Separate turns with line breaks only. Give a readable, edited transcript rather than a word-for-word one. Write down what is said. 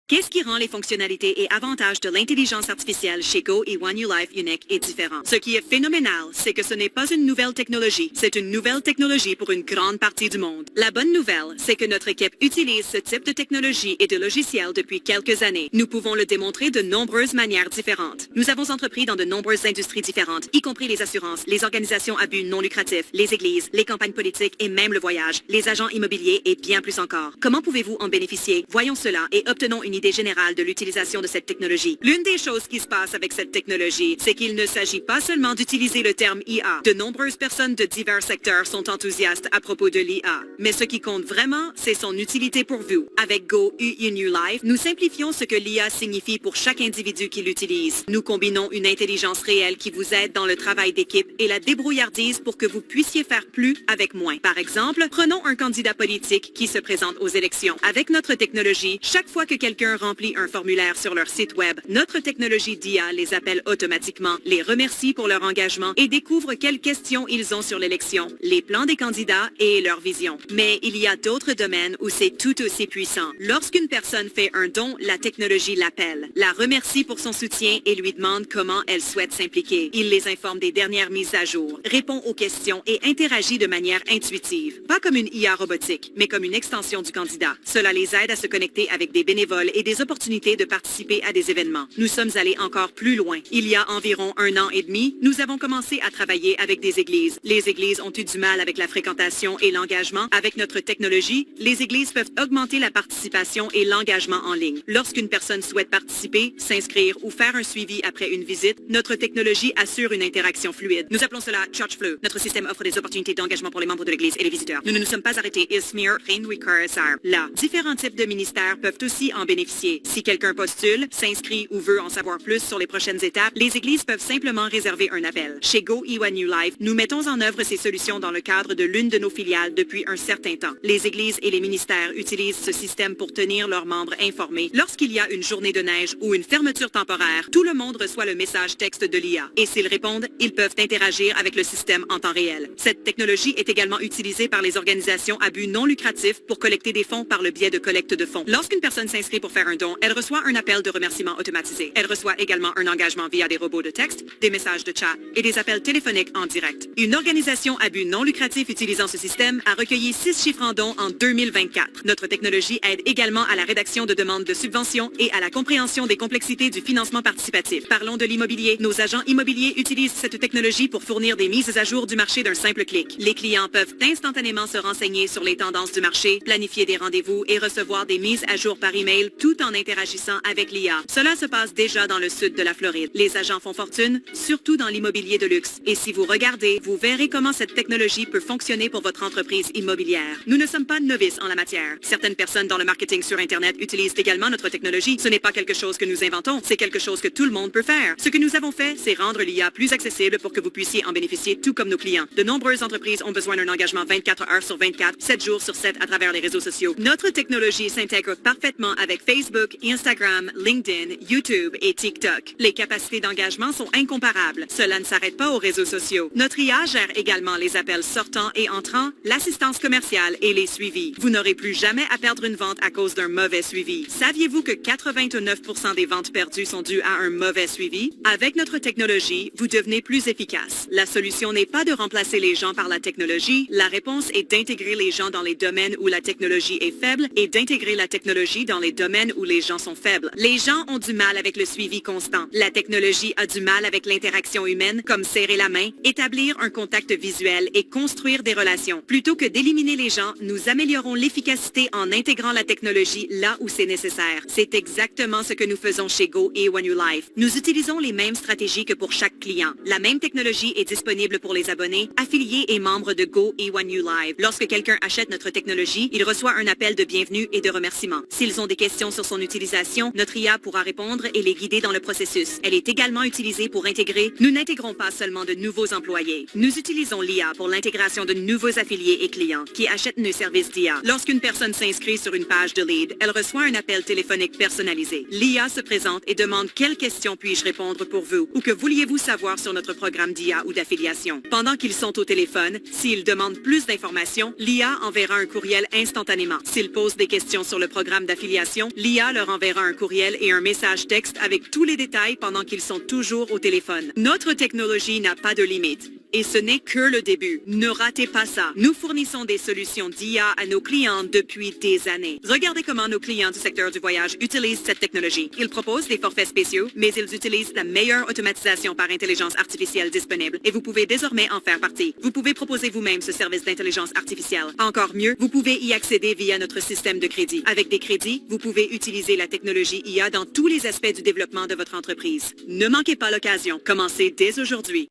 Qu'est-ce qui rend les fonctionnalités et avantages de l'intelligence artificielle chez Go et One New Life unique et différent? Ce qui est phénoménal, c'est que ce n'est pas une nouvelle technologie, c'est une nouvelle technologie pour une grande partie du monde. La bonne nouvelle, c'est que notre équipe utilise ce type de technologie et de logiciels depuis quelques années. Nous pouvons le démontrer de nombreuses manières différentes. Nous avons entrepris dans de nombreuses industries différentes, y compris les assurances, les organisations à but non lucratif, les églises, les campagnes politiques et même le voyage, les agents immobiliers et bien plus encore. Comment pouvez-vous en bénéficier? Voyons cela et obtenons une idée générale de l'utilisation de cette technologie. L'une des choses qui se passe avec cette technologie, c'est qu'il ne s'agit pas seulement d'utiliser le terme IA. De nombreuses personnes de divers secteurs sont enthousiastes à propos de l'IA. Mais ce qui compte vraiment, c'est son utilité pour vous. Avec Go UI New Life, nous simplifions ce que l'IA signifie pour chaque individu qui l'utilise. Nous combinons une intelligence réelle qui vous aide dans le travail d'équipe et la débrouillardise pour que vous puissiez faire plus avec moins. Par exemple, prenons un candidat politique qui se présente aux élections. Avec notre technologie, chaque fois que quelqu'un remplit un formulaire sur leur site web, notre technologie d'IA les appelle automatiquement, les remercie pour leur engagement et découvre quelles questions ils ont sur l'élection, les plans des candidats et leur vision. Mais il y a d'autres domaines où c'est tout aussi puissant. Lorsqu'une personne fait un don, la technologie l'appelle, la remercie pour son soutien et lui demande comment elle souhaite s'impliquer. Il les informe des dernières mises à jour, répond aux questions et interagit de manière intuitive. Pas comme une IA robotique, mais comme une extension du candidat. Cela les aide à se connecter avec des bénévoles et des opportunités de participer à des événements. Nous sommes allés encore plus loin. Il y a environ 1 an et demi, nous avons commencé à travailler avec des églises. Les églises ont eu du mal avec la fréquentation et l'engagement. Avec notre technologie, les églises peuvent augmenter la participation et l'engagement en ligne. Lorsqu'une personne souhaite participer, s'inscrire ou faire un suivi après une visite, notre technologie assure une interaction fluide. Nous appelons cela Church Flow. Notre système offre des opportunités d'engagement pour les membres de l'Église et les visiteurs. Nous ne nous sommes pas arrêtés. Là, différents types de ministères peuvent aussi en bénéficier. Si quelqu'un postule, s'inscrit ou veut en savoir plus sur les prochaines étapes, les églises peuvent simplement réserver un appel. Chez Go One New Life, nous mettons en œuvre ces solutions dans le cadre de l'une de nos filiales depuis un certain temps. Les églises et les ministères utilisent ce système pour tenir leurs membres informés. Lorsqu'il y a une journée de neige ou une fermeture temporaire, tout le monde reçoit le message texte de l'IA. Et s'ils répondent, ils peuvent interagir avec le système en temps réel. Cette technologie est également utilisée par les organisations à but non lucratif pour collecter des fonds par le biais de collecte de fonds. Lorsqu'une personne s'inscrit pour faire un don, elle reçoit un appel de remerciement automatisé. Elle reçoit également un engagement via des robots de texte, des messages de chat et des appels téléphoniques en direct. Une organisation à but non lucratif utilisant ce système a recueilli 6 chiffres en dons en 2024. Notre technologie aide également à la rédaction de demandes de subventions et à la compréhension des complexités du financement participatif. Parlons de l'immobilier. Nos agents immobiliers utilisent cette technologie pour fournir des mises à jour du marché d'un simple clic. Les clients peuvent instantanément se renseigner sur les tendances du marché, planifier des rendez-vous et recevoir des mises à jour par email tout en interagissant avec l'IA. Cela se passe déjà dans le sud de la Floride. Les agents font fortune, surtout dans l'immobilier de luxe. Et si vous regardez, vous verrez comment cette technologie peut fonctionner pour votre entreprise immobilière. Nous ne sommes pas novices en la matière. Certaines personnes dans le marketing sur Internet utilisent également notre technologie. Ce n'est pas quelque chose que nous inventons, c'est quelque chose que tout le monde peut faire. Ce que nous avons fait, c'est rendre l'IA plus accessible pour que vous puissiez en bénéficier tout comme nos clients. De nombreuses entreprises ont besoin d'un engagement 24 heures sur 24, 7 jours sur 7 à travers les réseaux sociaux. Notre technologie s'intègre parfaitement avec Facebook, Instagram, LinkedIn, YouTube et TikTok. Les capacités d'engagement sont incomparables. Cela ne s'arrête pas aux réseaux sociaux. Notre IA gère également les appels sortants et entrants, l'assistance commerciale et les suivis. Vous n'aurez plus jamais à perdre une vente à cause d'un mauvais suivi. Saviez-vous que 89% des ventes perdues sont dues à un mauvais suivi? Avec notre technologie, vous devenez plus efficace. La solution n'est pas de remplacer les gens par la technologie. La réponse est d'intégrer les gens dans les domaines où la technologie est faible et d'intégrer la technologie dans les domaines où les gens sont faibles. Les gens ont du mal avec le suivi constant. La technologie a du mal avec l'interaction humaine, comme serrer la main, établir un contact visuel et construire des relations. Plutôt que d'éliminer les gens, nous améliorons l'efficacité en intégrant la technologie là où c'est nécessaire. C'est exactement ce que nous faisons chez Go et One New Life. Nous utilisons les mêmes stratégies que pour chaque client. La même technologie est disponible pour les abonnés, affiliés et membres de Go et One New Life. Lorsque quelqu'un achète notre technologie, il reçoit un appel de bienvenue et de remerciement. S'ils ont des questions sur son utilisation, notre IA pourra répondre et les guider dans le processus. Elle est également utilisée pour intégrer. Nous n'intégrons pas seulement de nouveaux employés. Nous utilisons l'IA pour l'intégration de nouveaux affiliés et clients qui achètent nos services d'IA. Lorsqu'une personne s'inscrit sur une page de lead, elle reçoit un appel téléphonique personnalisé. L'IA se présente et demande quelles questions puis-je répondre pour vous ou que vouliez-vous savoir sur notre programme d'IA ou d'affiliation. Pendant qu'ils sont au téléphone, s'ils demandent plus d'informations, l'IA enverra un courriel instantanément. S'ils posent des questions sur le programme d'affiliation, l'IA leur enverra un courriel et un message texte avec tous les détails pendant qu'ils sont toujours au téléphone. Notre technologie n'a pas de limite. Et ce n'est que le début. Ne ratez pas ça. Nous fournissons des solutions d'IA à nos clients depuis des années. Regardez comment nos clients du secteur du voyage utilisent cette technologie. Ils proposent des forfaits spéciaux, mais ils utilisent la meilleure automatisation par intelligence artificielle disponible et vous pouvez désormais en faire partie. Vous pouvez proposer vous-même ce service d'intelligence artificielle. Encore mieux, vous pouvez y accéder via notre système de crédit. Avec des crédits, vous pouvez utiliser la technologie IA dans tous les aspects du développement de votre entreprise. Ne manquez pas l'occasion. Commencez dès aujourd'hui.